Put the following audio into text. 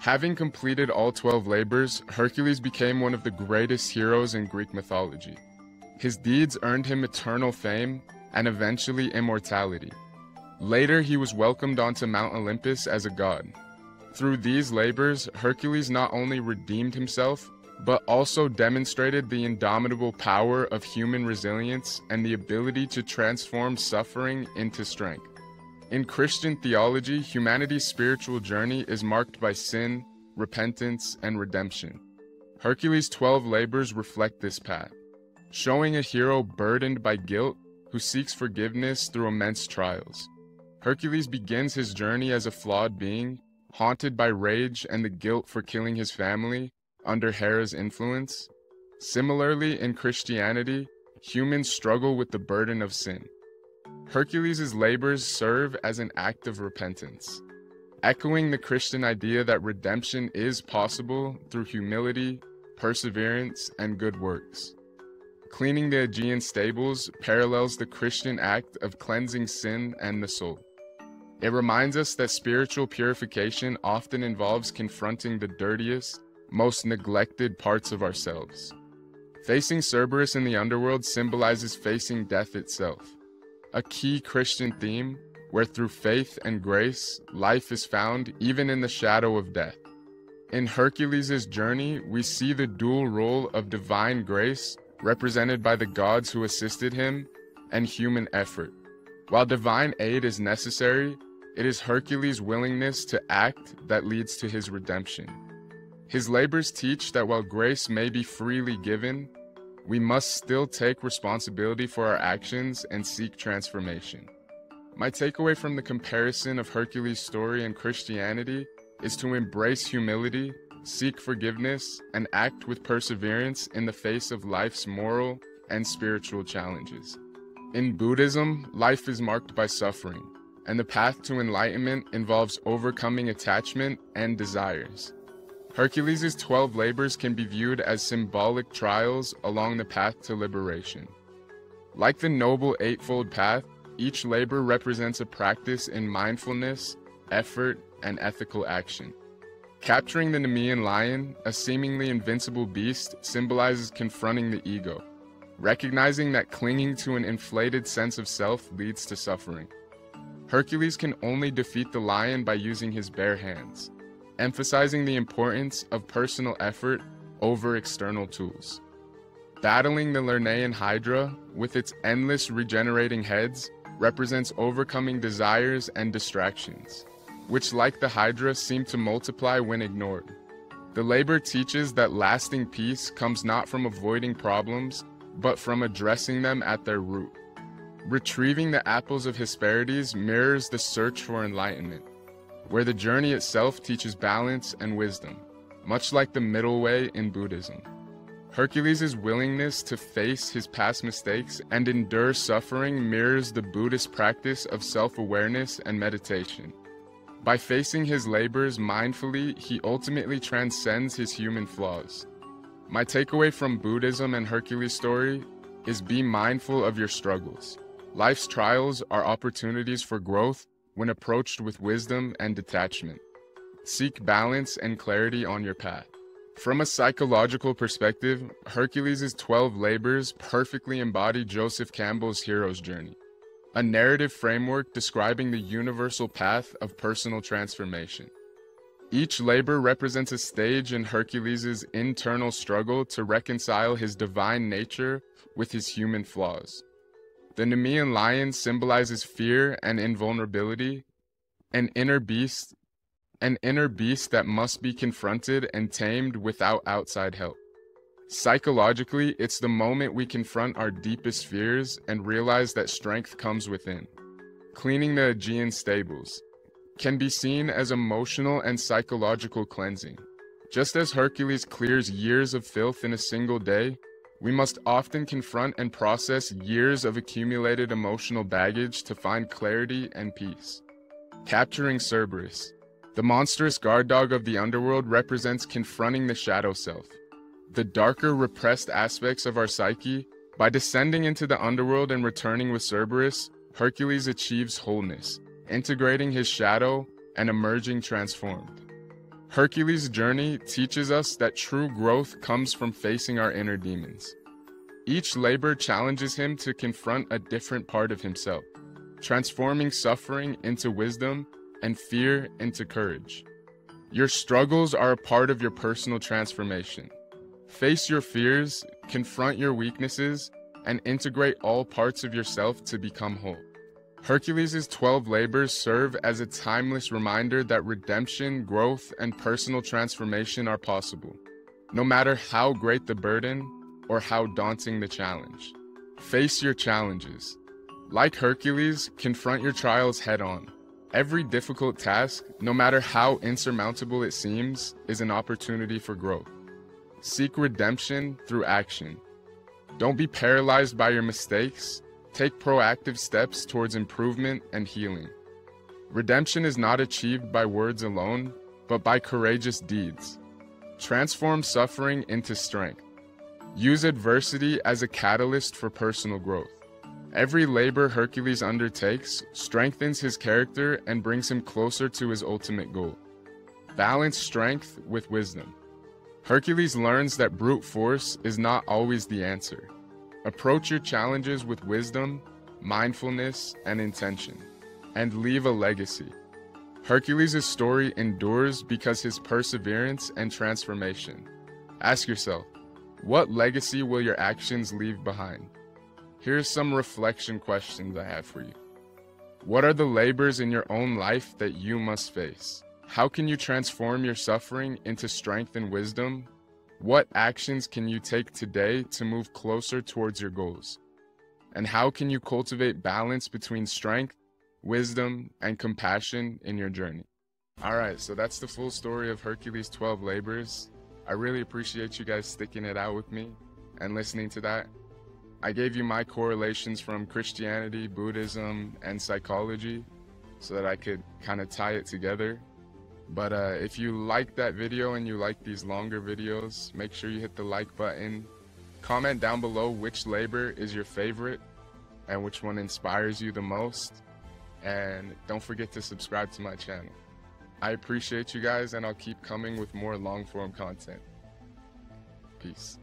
Having completed all 12 labors, Hercules became one of the greatest heroes in Greek mythology. His deeds earned him eternal fame and eventually immortality. Later, he was welcomed onto Mount Olympus as a god. Through these labors, Hercules not only redeemed himself, but also demonstrated the indomitable power of human resilience and the ability to transform suffering into strength. In Christian theology, humanity's spiritual journey is marked by sin, repentance, and redemption. Hercules' 12 labors reflect this path, showing a hero burdened by guilt who seeks forgiveness through immense trials. Hercules begins his journey as a flawed being, haunted by rage and the guilt for killing his family under Hera's influence. Similarly, in Christianity, humans struggle with the burden of sin. Hercules' labors serve as an act of repentance, echoing the Christian idea that redemption is possible through humility, perseverance, and good works. Cleaning the Aegean stables parallels the Christian act of cleansing sin and the soul. It reminds us that spiritual purification often involves confronting the dirtiest, most neglected parts of ourselves. Facing Cerberus in the underworld symbolizes facing death itself, a key Christian theme where through faith and grace, life is found even in the shadow of death. In Hercules' journey, we see the dual role of divine grace represented by the gods who assisted him and human effort. While divine aid is necessary, it is Hercules' willingness to act that leads to his redemption. His labors teach that while grace may be freely given, we must still take responsibility for our actions and seek transformation. My takeaway from the comparison of Hercules' story and Christianity is to embrace humility, seek forgiveness, and act with perseverance in the face of life's moral and spiritual challenges. In Buddhism, life is marked by suffering, and the path to enlightenment involves overcoming attachment and desires. Hercules' 12 labors can be viewed as symbolic trials along the path to liberation. Like the Noble Eightfold Path, each labor represents a practice in mindfulness, effort, and ethical action. Capturing the Nemean lion, a seemingly invincible beast, symbolizes confronting the ego, recognizing that clinging to an inflated sense of self leads to suffering. Hercules can only defeat the lion by using his bare hands, emphasizing the importance of personal effort over external tools. Battling the Lernaean Hydra, with its endless regenerating heads, represents overcoming desires and distractions, which, like the Hydra, seem to multiply when ignored. The labor teaches that lasting peace comes not from avoiding problems, but from addressing them at their root. Retrieving the apples of Hesperides mirrors the search for enlightenment, where the journey itself teaches balance and wisdom, much like the middle way in Buddhism. Hercules' willingness to face his past mistakes and endure suffering mirrors the Buddhist practice of self-awareness and meditation. By facing his labors mindfully, he ultimately transcends his human flaws. My takeaway from Buddhism and Hercules' story is be mindful of your struggles. Life's trials are opportunities for growth when approached with wisdom and detachment. Seek balance and clarity on your path. From a psychological perspective, Hercules' 12 labors perfectly embody Joseph Campbell's hero's journey, a narrative framework describing the universal path of personal transformation. Each labor represents a stage in Hercules' internal struggle to reconcile his divine nature with his human flaws. The Nemean lion symbolizes fear and invulnerability, an inner beast that must be confronted and tamed without outside help. Psychologically, it's the moment we confront our deepest fears and realize that strength comes within. Cleaning the Aegean stables can be seen as emotional and psychological cleansing. Just as Hercules clears years of filth in a single day, we must often confront and process years of accumulated emotional baggage to find clarity and peace. Capturing Cerberus, the monstrous guard dog of the underworld, represents confronting the shadow self, the darker repressed aspects of our psyche. By descending into the underworld and returning with Cerberus, Hercules achieves wholeness, integrating his shadow and emerging transformed. Hercules' journey teaches us that true growth comes from facing our inner demons. Each labor challenges him to confront a different part of himself, transforming suffering into wisdom and fear into courage. Your struggles are a part of your personal transformation. Face your fears, confront your weaknesses, and integrate all parts of yourself to become whole. Hercules' 12 labors serve as a timeless reminder that redemption, growth, and personal transformation are possible, no matter how great the burden or how daunting the challenge. Face your challenges. Like Hercules, confront your trials head-on. Every difficult task, no matter how insurmountable it seems, is an opportunity for growth. Seek redemption through action. Don't be paralyzed by your mistakes. Take proactive steps towards improvement and healing. Redemption is not achieved by words alone, but by courageous deeds. Transform suffering into strength. Use adversity as a catalyst for personal growth. Every labor Hercules undertakes strengthens his character and brings him closer to his ultimate goal. Balance strength with wisdom. Hercules learns that brute force is not always the answer. Approach your challenges with wisdom, mindfulness, and intention, and leave a legacy. Hercules' story endures because his perseverance and transformation. Ask yourself, what legacy will your actions leave behind? Here's some reflection questions I have for you. What are the labors in your own life that you must face? How can you transform your suffering into strength and wisdom? What actions can you take today to move closer towards your goals? And how can you cultivate balance between strength, wisdom, and compassion in your journey? All right, so that's the full story of Hercules' 12 labors. I really appreciate you guys sticking it out with me and listening to that. I gave you my correlations from Christianity, Buddhism, and psychology so that I could kind of tie it together. But if you like that video and you like these longer videos, make sure you hit the like button. Comment down below which labor is your favorite and which one inspires you the most. And don't forget to subscribe to my channel. I appreciate you guys, and I'll keep coming with more long-form content. Peace.